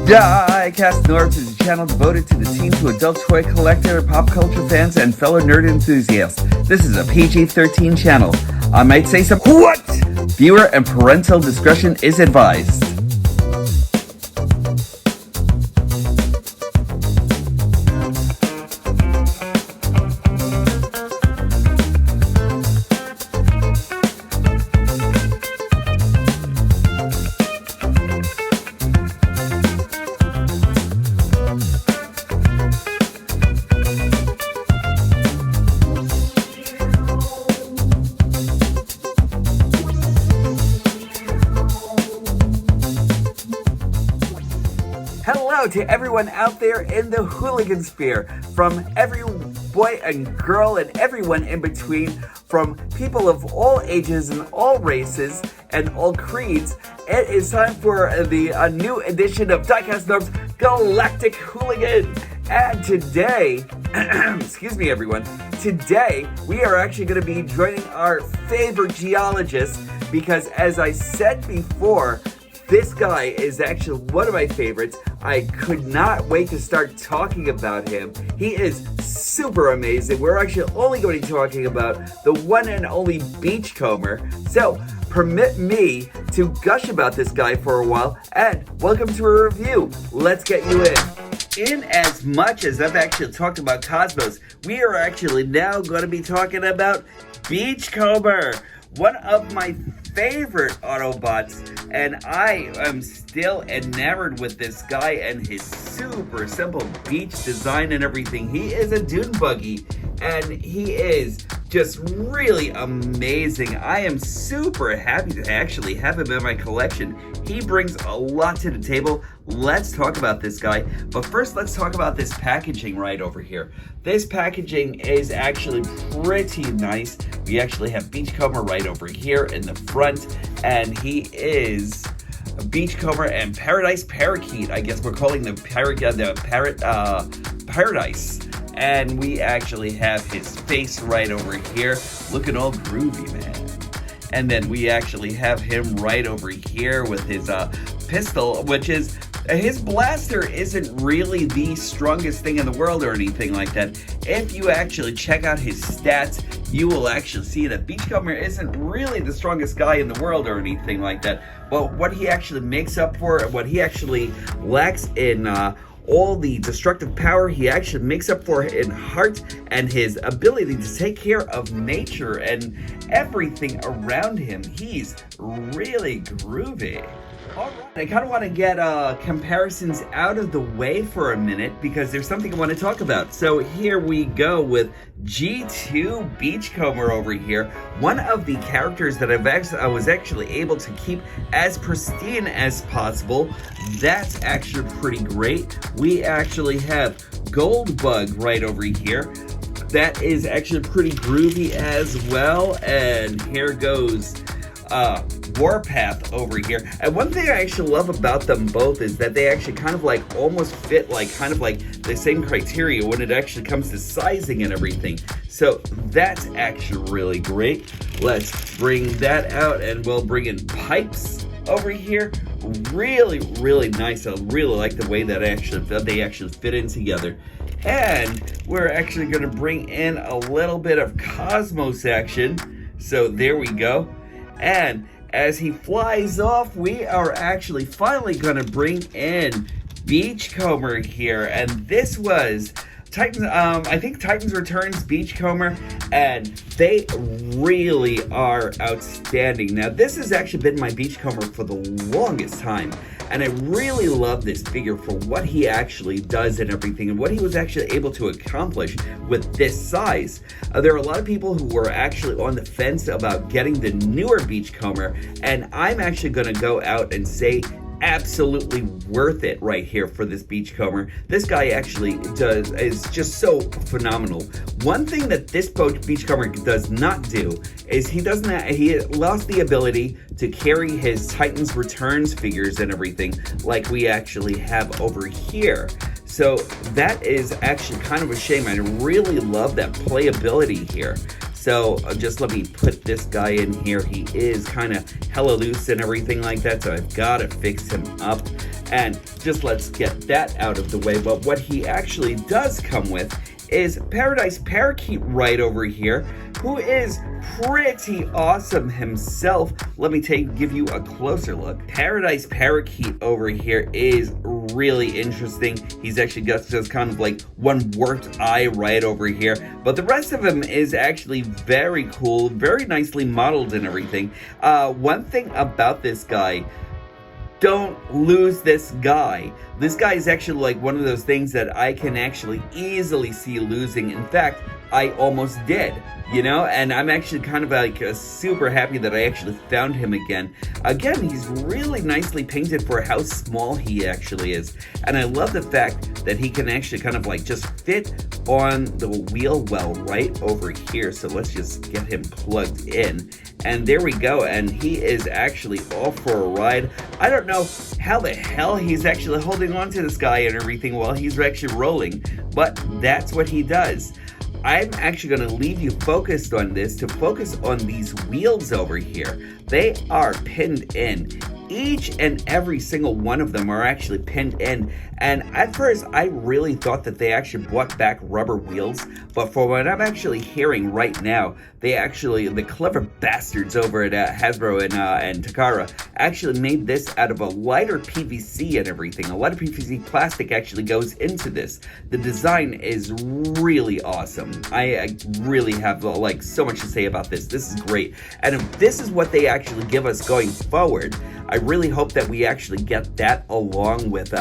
DIECAST NORBZ is a channel devoted to the teen to adult toy collector, pop culture fans, and fellow nerd enthusiasts. This is a PG-13 channel. I might say some what? Viewer and parental discretion is advised. Hello to everyone out there in the hooligan sphere, from every boy and girl and everyone in between, from people of all ages and all races and all creeds. It is time for the new edition of DIECAST NORBZ Galactic Hooligan. And today, excuse me everyone, today we are actually going to be joining our favorite geologist, because as I said before, this guy is actually one of my favorites. I could not wait to start talking about him. He is super amazing. We're actually only going to be talking about the one and only Beachcomber. So permit me to gush about this guy for a while, and welcome to a review. Let's get you in. In as much as I've actually talked about Cosmos, we are actually now going to be talking about Beachcomber, one of my favorite Autobots, and I am still enamored with this guy and his super simple beach design and everything. He is a dune buggy, and he is just really amazing. I am super happy to actually have him in my collection. He brings a lot to the table. Let's talk about this guy, but first let's talk about this packaging right over here. This packaging is actually pretty nice. We actually have Beachcomber right over here in the front, and he is Beachcomber and Paradise Parakeet. I guess we're calling the Paradise. And we actually have his face right over here, looking all groovy, man. And then we actually have him right over here with his pistol, which is, his blaster isn't really the strongest thing in the world or anything like that. If you actually check out his stats, you will actually see that Beachcomber isn't really the strongest guy in the world or anything like that. But what he actually makes up for, what he actually lacks in all the destructive power, he actually makes up for in heart and his ability to take care of nature and everything around him. He's really groovy. Alright, I kind of want to get comparisons out of the way for a minute, because there's something I want to talk about. So here we go with G2 Beachcomber over here. One of the characters that I was actually able to keep as pristine as possible. That's actually pretty great. We actually have Goldbug right over here. That is actually pretty groovy as well. And here goes Warpath over here. And one thing I actually love about them both is that they actually kind of like almost fit like kind of like the same criteria when it actually comes to sizing and everything. So that's actually really great. Let's bring that out, and we'll bring in Pipes over here. Really, really nice. I really like the way that they actually fit in together. And we're actually going to bring in a little bit of Cosmos action. So there we go. And as he flies off, we are actually finally going to bring in Beachcomber here. And this was Titans, I think Titans Returns Beachcomber, and they really are outstanding. Now, this has actually been my Beachcomber for the longest time, and I really love this figure for what he actually does and everything, and what he was actually able to accomplish with this size. There are a lot of people who were actually on the fence about getting the newer Beachcomber, and I'm actually going to go out and say absolutely worth it right here for this Beachcomber. This guy actually is just so phenomenal. One thing that this Beachcomber does not do is he lost the ability to carry his Titans Returns figures and everything like we actually have over here. So that is actually kind of a shame. I really love that playability here. So just let me put this guy in here. He is kind of hella loose and everything like that, so I've got to fix him up. And just let's get that out of the way. But what he actually does come with is Paradise Parakeet right over here, who is pretty awesome himself. Let me give you a closer look. Paradise Parakeet over here is really interesting. He's actually got just kind of like one worked eye right over here, but the rest of him is actually very cool, very nicely modeled and everything. One thing about this guy, don't lose this guy. This guy is actually like one of those things that I can actually easily see losing. In fact, I almost did, you know, and I'm actually kind of like super happy that I actually found him again. Again, he's really nicely painted for how small he actually is. And I love the fact that he can actually kind of like just fit on the wheel well right over here. So let's just get him plugged in. And there we go, and he is actually off for a ride. I don't know how the hell he's actually holding on to this guy and everything while he's actually rolling, but that's what he does. I'm actually going to leave you focused on this to focus on these wheels over here. They are pinned in. Each and every single one of them are actually pinned in, and at first I really thought that they actually brought back rubber wheels, but for what I'm actually hearing right now, the clever bastards over at Hasbro and Takara actually made this out of a lighter PVC and everything. A lighter PVC plastic actually goes into this. The design is really awesome. I really have like so much to say about this. This is great, and if this is what they actually give us going forward, I really hope that we actually get that along with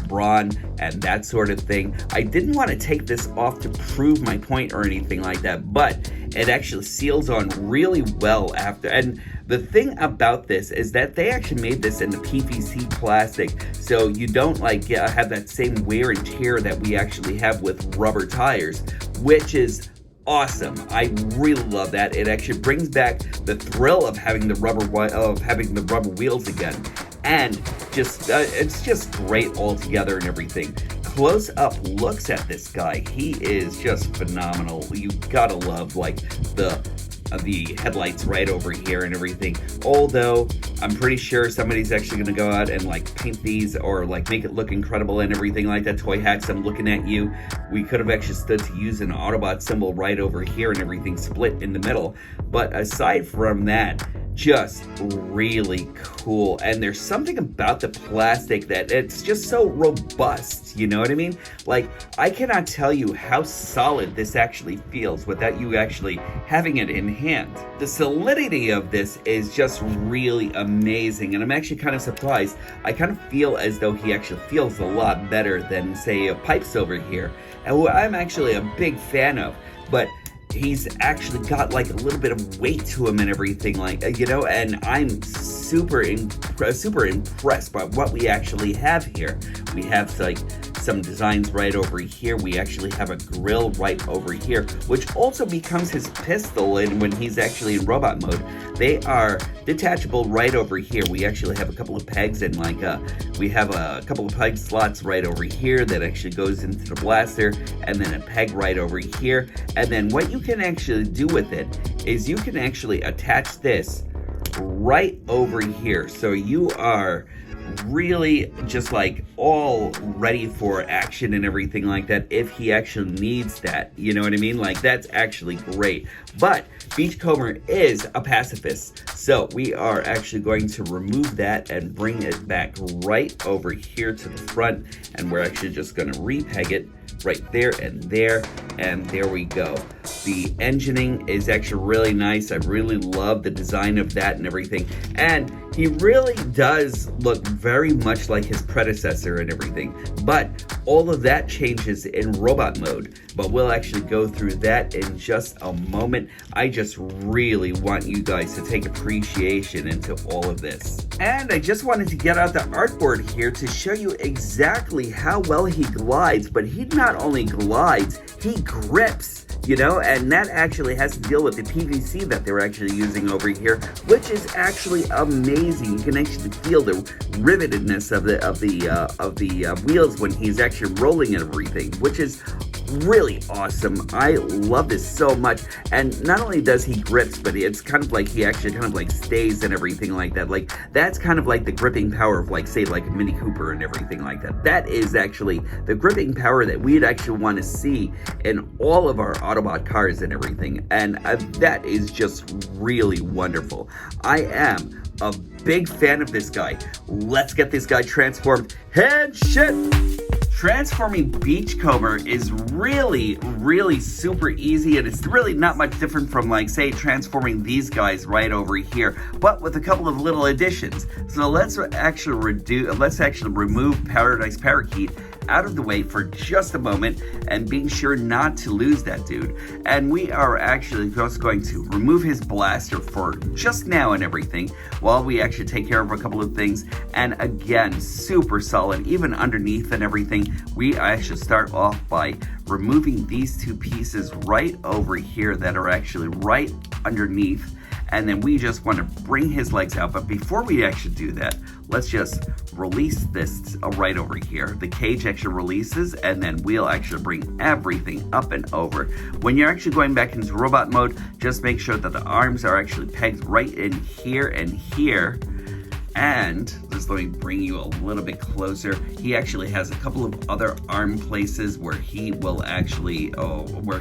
Brawn and that sort of thing. I didn't want to take this off to prove my point or anything like that, but it actually seals on really well after. And the thing about this is that they actually made this in the PVC plastic, so you don't like have that same wear and tear that we actually have with rubber tires, which is awesome. I really love that. It actually brings back the thrill of having the rubber wheels again, and just it's just great altogether and everything. Close up looks at this guy. He is just phenomenal. You gotta love like the headlights right over here and everything. Although I'm pretty sure somebody's actually gonna go out and like paint these or like make it look incredible and everything like that. Toy Hacks, I'm looking at you. We could have actually stood to use an Autobot symbol right over here and everything split in the middle. But aside from that, just really cool. And there's something about the plastic that it's just so robust, you know what I mean? Like, I cannot tell you how solid this actually feels without you actually having it in hand. The solidity of this is just really amazing, and I'm actually kind of surprised. I kind of feel as though he actually feels a lot better than, say, Pipes over here, and who I'm actually a big fan of, but he's actually got like a little bit of weight to him and everything, like, you know, and I'm super impressed by what we actually have here. We have like some designs right over here. We actually have a grill right over here, which also becomes his pistol, and when he's actually in robot mode, they are detachable right over here. We actually have a couple of pegs, and like we have a couple of peg slots right over here that actually goes into the blaster, and then a peg right over here. And then what you can actually do with it is you can actually attach this right over here, so you are really just like all ready for action and everything like that if he actually needs that, you know what I mean? Like, that's actually great. But Beachcomber is a pacifist, so we are actually going to remove that and bring it back right over here to the front, and we're actually just going to repeg it right there, and there we go. The engineering is actually really nice. I really love the design of that and everything, and he really does look very much like his predecessor and everything, but all of that changes in robot mode, but we'll actually go through that in just a moment. I just really want you guys to take appreciation into all of this. And I just wanted to get out the artboard here to show you exactly how well he glides, but he not only glides, he grips, you know, and that actually has to deal with the PVC that they're actually using over here, which is actually amazing. You can actually feel the rivetedness of the wheels when he's actually rolling and everything, which is really awesome. I love this so much. And not only does he grips, but it's kind of like he actually kind of like stays and everything like that. Like, that's kind of like the gripping power of, like, say, like a Mini Cooper and everything like that. That is actually the gripping power that we'd actually want to see in all of our Autobot cars and everything. And that is just really wonderful. I am a big fan of this guy. Let's get this guy transformed. Head shit! Transforming Beachcomber is really super easy, and it's really not much different from, like, say, transforming these guys right over here, but with a couple of little additions. So let's actually remove Paradise Parakeet out of the way for just a moment and being sure not to lose that dude. And we are actually just going to remove his blaster for just now and everything while we actually take care of a couple of things. And again, super solid, even underneath and everything. We actually start off by removing these two pieces right over here that are actually right underneath. And then we just want to bring his legs out. But before we actually do that, let's just release this right over here. The cage actually releases, and then we'll actually bring everything up and over. When you're actually going back into robot mode, just make sure that the arms are actually pegged right in here and here. And just let me bring you a little bit closer. He actually has a couple of other arm places where he will actually,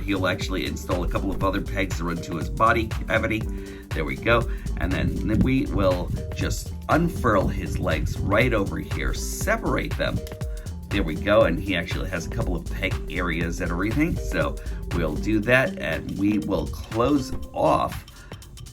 he'll actually install a couple of other pegs to run to his body cavity. There we go. And then we will just unfurl his legs right over here, separate them. There we go. And he actually has a couple of peg areas and everything. So we'll do that, and we will close off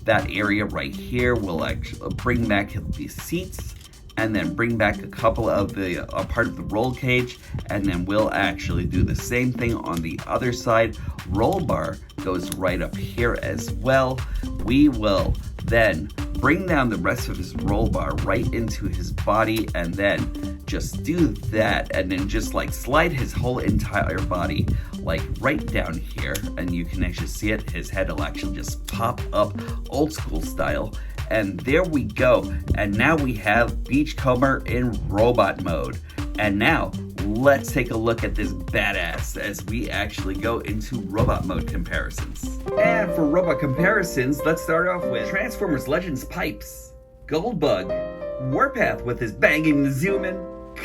that area right here. We'll actually bring back the seats, and then bring back a couple of the part of the roll cage, and then we'll actually do the same thing on the other side. Roll bar goes right up here as well. We will then bring down the rest of his roll bar right into his body, and then just do that, and then just like slide his whole entire body like right down here, and you can actually see it. His head will actually just pop up old school style, and there we go. And now we have Beachcomber in robot mode. And now let's take a look at this badass as we actually go into robot mode comparisons. And for robot comparisons, let's start off with Transformers Legends Pipes, Goldbug, Warpath with his banging the zoom in,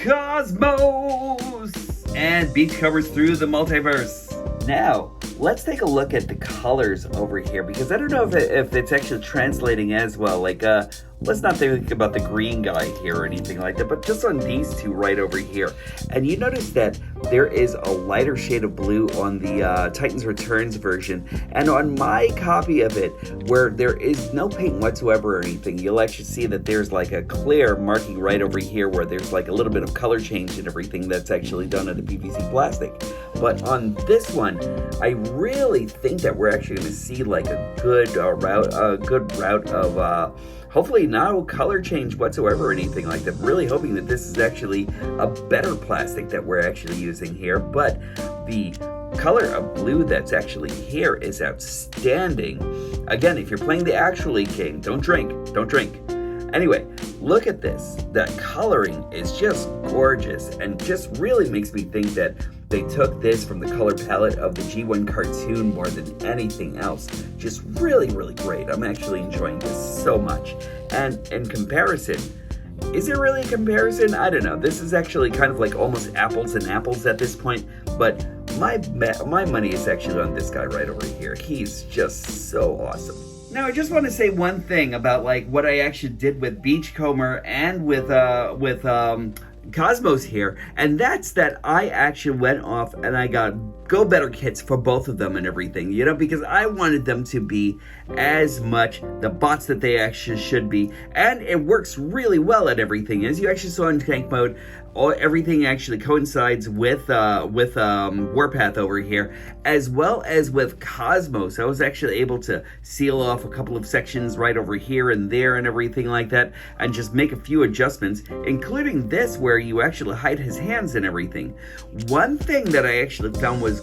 Cosmos, and Beachcombers Through the Multiverse. Now, let's take a look at the colors over here, because I don't know if it's actually translating as well. Like, let's not think about the green guy here or anything like that, but just on these two right over here. And you notice that there is a lighter shade of blue on the Titans Returns version, and on my copy of it, where there is no paint whatsoever or anything, you'll actually see that there's like a clear marking right over here where there's like a little bit of color change and everything that's actually done on the PVC plastic. But on this one, I really think that we're actually going to see like a good route of hopefully no color change whatsoever or anything like that. Really hoping that this is actually a better plastic that we're actually using here. But the color of blue that's actually here is outstanding. Again, if you're playing the actual game, don't drink. Anyway, look at this. The coloring is just gorgeous and just really makes me think that they took this from the color palette of the G1 cartoon more than anything else. Just really great. I'm actually enjoying this so much. And in comparison, is it really a comparison? I don't know. This is actually kind of like almost apples and apples at this point, but my money is actually on this guy right over here. He's just so awesome. Now, I just want to say one thing about like what I actually did with Beachcomber and with Cosmos here, and that's that I actually went off and I got Go Better kits for both of them and everything, you know, because I wanted them to be as much the bots that they actually should be, and it works really well at everything. As you actually saw in tank mode, everything actually coincides with Warpath over here, as well as with Cosmos. I was actually able to seal off a couple of sections right over here and there and everything like that, and just make a few adjustments, including this where you actually hide his hands and everything. One thing that I actually found was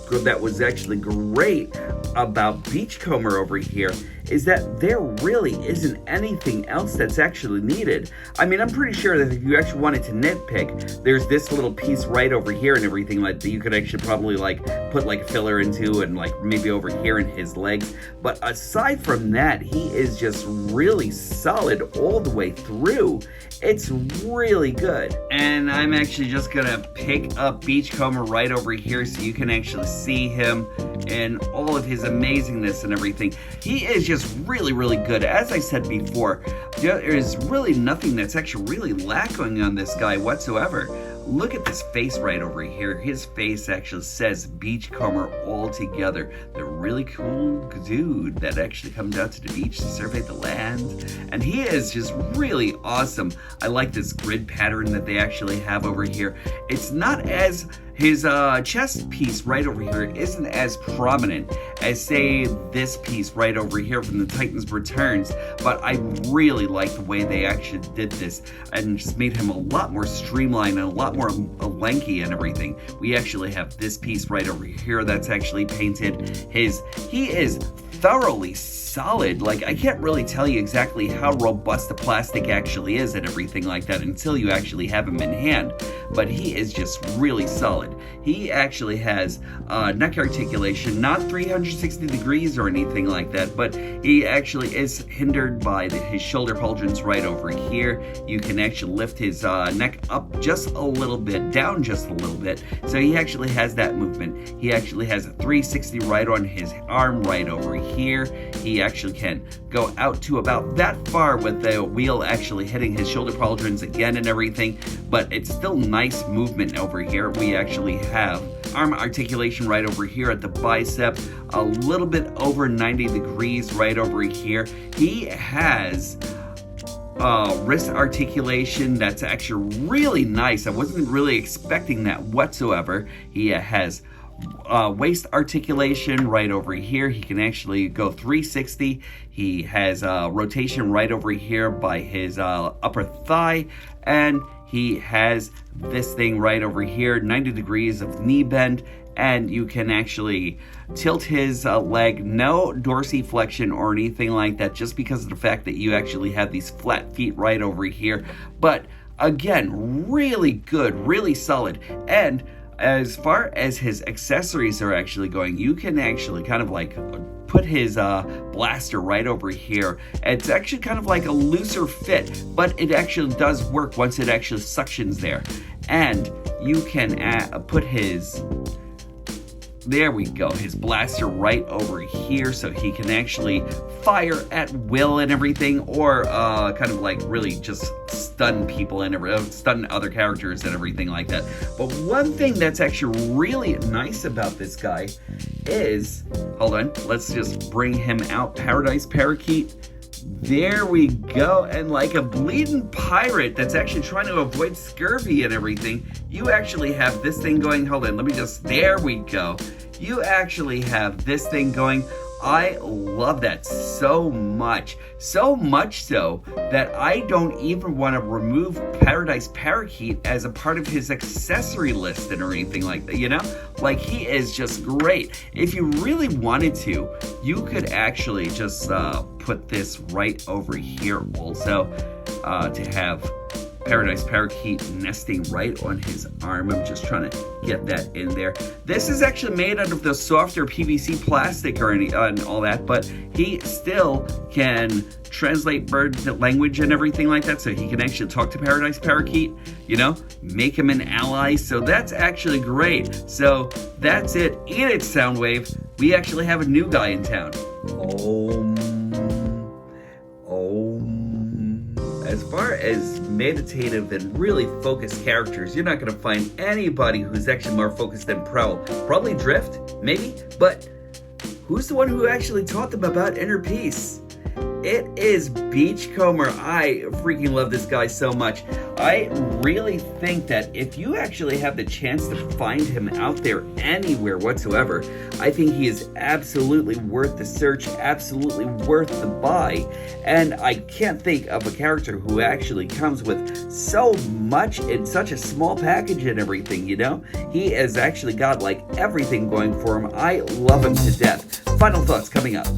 actually great about Beachcomber over here is that there really isn't anything else that's actually needed. I mean, I'm pretty sure that if you actually wanted to nitpick, there's this little piece right over here and everything like that you could actually probably like put like filler into, and like maybe over here in his legs. But aside from that, he is just really solid all the way through. It's really good. And I'm actually just gonna pick up Beachcomber right over here so you can actually see him and all of his amazingness and everything. He is just really, really good. As I said before, there is really nothing that's actually really lacking on this guy whatsoever. Look at this face right over here. His face actually says Beachcomber all together. The really cool dude that actually comes out to the beach to survey the land. And he is just really awesome. I like this grid pattern that they actually have over here. It's not as, his chest piece right over here isn't as prominent as, say, this piece right over here from the Titans Returns, but I really like the way they actually did this and just made him a lot more streamlined and a lot more lanky and everything. We actually have this piece right over here that's actually painted. He is thoroughly solid. Like, I can't really tell you exactly how robust the plastic actually is and everything like that until you actually have him in hand, but he is just really solid. He actually has neck articulation, not 360 degrees or anything like that, but he actually is hindered by his shoulder pauldrons right over here. You can actually lift his neck up just a little bit, down just a little bit, so he actually has that movement. He actually has a 360 right on his arm right over here. He actually can go out to about that far with the wheel actually hitting his shoulder pauldrons again and everything, but it's still nice movement over here. We actually have arm articulation right over here at the bicep, a little bit over 90 degrees right over here. He has wrist articulation that's actually really nice. I wasn't really expecting that whatsoever. He has waist articulation right over here. He can actually go 360. He has rotation right over here by his upper thigh, and he has this thing right over here, 90 degrees of knee bend, and you can actually tilt his leg, no dorsiflexion or anything like that, just because of the fact that you actually have these flat feet right over here. But again, really good, really solid. And as far as his accessories are actually going, you can actually kind of like put his blaster right over here. It's actually kind of like a looser fit, but it actually does work once it actually suctions there. And you can put his, there we go, his blaster right over here so he can actually fire at will and everything, or kind of like really just stun people and stun other characters and everything like that. But one thing that's actually really nice about this guy is, hold on, let's just bring him out. Paradise Parakeet. There we go. And like a bleeding pirate that's actually trying to avoid scurvy and everything, you actually have this thing going. Hold on, let me just, there we go. You actually have this thing going. I love that so much so that I don't even want to remove Paradise Parakeet as a part of his accessory list or anything like that, you know? Like, he is just great. If you really wanted to, you could actually just put this right over here also to have Paradise Parakeet nesting right on his arm. I'm just trying to get that in there. This is actually made out of the softer PVC plastic or and all that, but he still can translate bird language and everything like that, so he can actually talk to Paradise Parakeet, you know, make him an ally. So that's actually great. So that's it. Eat it, Soundwave. We actually have a new guy in town. As far as meditative and really focused characters, you're not going to find anybody who's actually more focused than Prowl. Probably Drift, maybe, but who's the one who actually taught them about inner peace? It is Beachcomber. I freaking love this guy so much. I really think that if you actually have the chance to find him out there anywhere whatsoever, I think he is absolutely worth the search, absolutely worth the buy. And I can't think of a character who actually comes with so much in such a small package and everything, you know? He has actually got like everything going for him. I love him to death. Final thoughts coming up.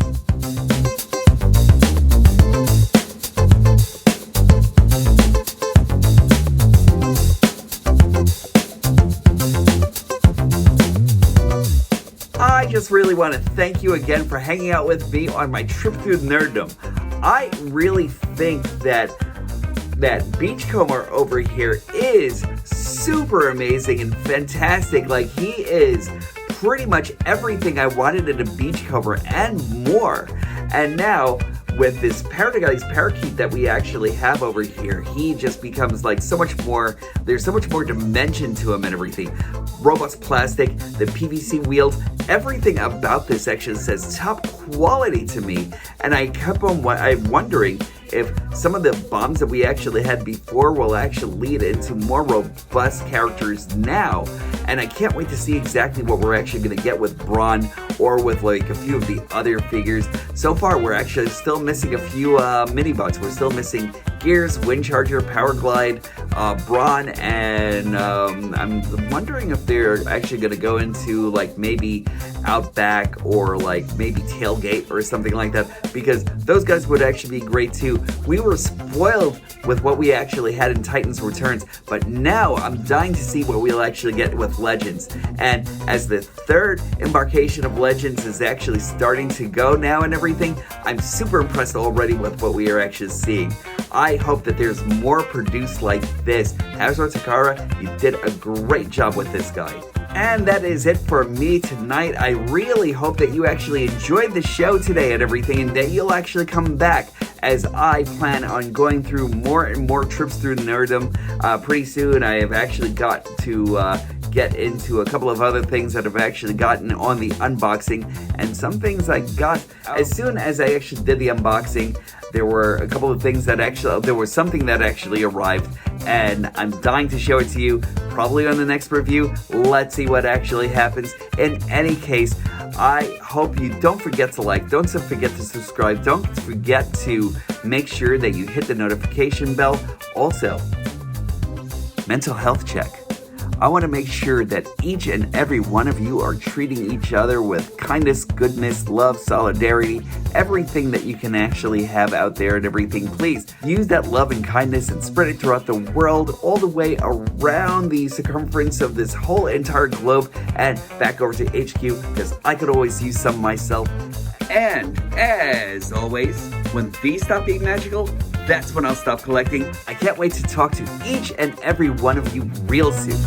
just really want to thank you again for hanging out with me on my trip through nerddom. I really think that Beachcomber over here is super amazing and fantastic. Like, he is pretty much everything I wanted in a Beachcomber and more. And now, with this parakeet that we actually have over here, he just becomes like so much more, there's so much more dimension to him and everything. Robust plastic, the PVC wheels, everything about this actually says top quality to me. And I kept on wondering if some of the bombs that we actually had before will actually lead into more robust characters now. And I can't wait to see exactly what we're actually going to get with Brawn or with like a few of the other figures. So far, we're actually still missing a few mini-bots. We're still missing Gears, Windcharger, Powerglide, Brawn, and I'm wondering if they're actually going to go into like maybe Outback or like maybe Tailgate or something like that, because those guys would actually be great too. We were spoiled with what we actually had in Titans Returns, but now I'm dying to see what we'll actually get with Legends. And as the third embarkation of Legends is actually starting to go now and everything, I'm super impressed already with what we are actually seeing. I hope that there's more produced like this. Hazard Takara, you did a great job with this guy. And that is it for me tonight. I really hope that you actually enjoyed the show today and everything, and that you'll actually come back as I plan on going through more and more trips through nerddom. Pretty soon I have actually got to get into a couple of other things that I've actually gotten on the unboxing, and some things I got as soon as I actually did the unboxing. There were a couple of things that there was something that actually arrived, and I'm dying to show it to you, probably on the next review. Let's see what actually happens. In any case, I hope you don't forget to like, don't forget to subscribe, don't forget to make sure that you hit the notification bell. Also, mental health check. I want to make sure that each and every one of you are treating each other with kindness, goodness, love, solidarity, everything that you can actually have out there and everything. Please use that love and kindness and spread it throughout the world, all the way around the circumference of this whole entire globe and back over to HQ, because I could always use some myself. And as always, when these stop being magical, that's when I'll stop collecting. I can't wait to talk to each and every one of you real soon.